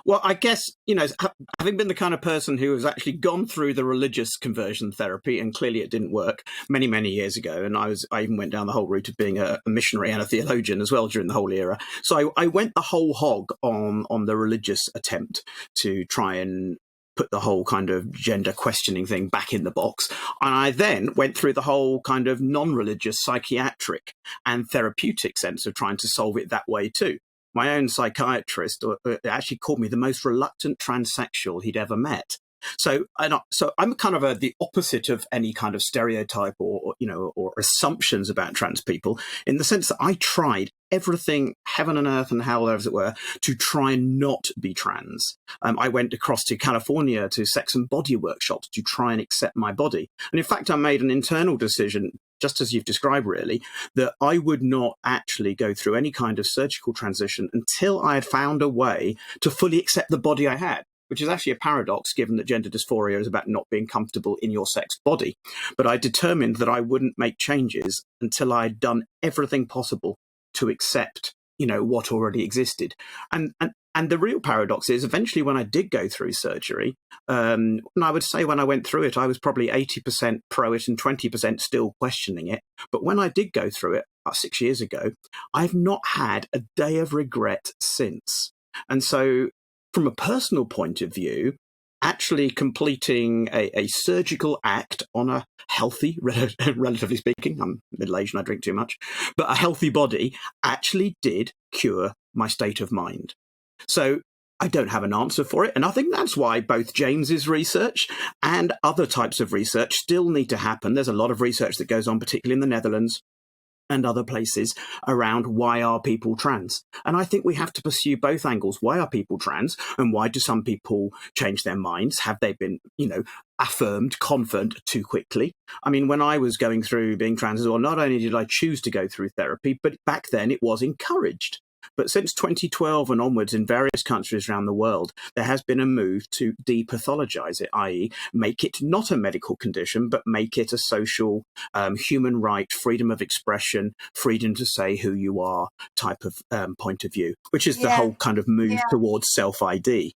Well, I guess, having been the kind of person who has actually gone through the religious conversion therapy, and clearly it didn't work many, many years ago. And I even went down the whole route of being a missionary and a theologian as well during the whole era. So I went the whole hog on the religious attempt to try and put the whole kind of gender questioning thing back in the box. And I then went through the whole kind of non-religious psychiatric and therapeutic sense of trying to solve it that way too. My own psychiatrist actually called me the most reluctant transsexual he'd ever met. So I'm kind of the opposite of any kind of stereotype or assumptions about trans people, in the sense that I tried everything, heaven and earth and hell, as it were, to try and not be trans. I went across to California to sex and body workshops to try and accept my body. And in fact, I made an internal decision, just as you've described, really, that I would not actually go through any kind of surgical transition until I had found a way to fully accept the body I had, which is actually a paradox, given that gender dysphoria is about not being comfortable in your sex body. But I determined that I wouldn't make changes until I'd done everything possible to accept, what already existed. And the real paradox is, eventually, when I did go through surgery, and I would say when I went through it, I was probably 80% pro it and 20% still questioning it. But when I did go through it about 6 years ago, I've not had a day of regret since. And so, from a personal point of view, actually completing a surgical act on a healthy, relatively speaking, I'm middle-aged and I drink too much, but a healthy body actually did cure my state of mind. So I don't have an answer for it. And I think that's why both James's research and other types of research still need to happen. There's a lot of research that goes on, particularly in the Netherlands and other places, around why are people trans. And I think we have to pursue both angles. Why are people trans? And why do some people change their minds? Have they been, affirmed, confirmed too quickly? I mean, when I was going through being trans as well, not only did I choose to go through therapy, but back then it was encouraged. But since 2012 and onwards, in various countries around the world, there has been a move to depathologize it, i.e. make it not a medical condition, but make it a social, human right, freedom of expression, freedom to say who you are type of point of view, which is the whole kind of move towards self-ID.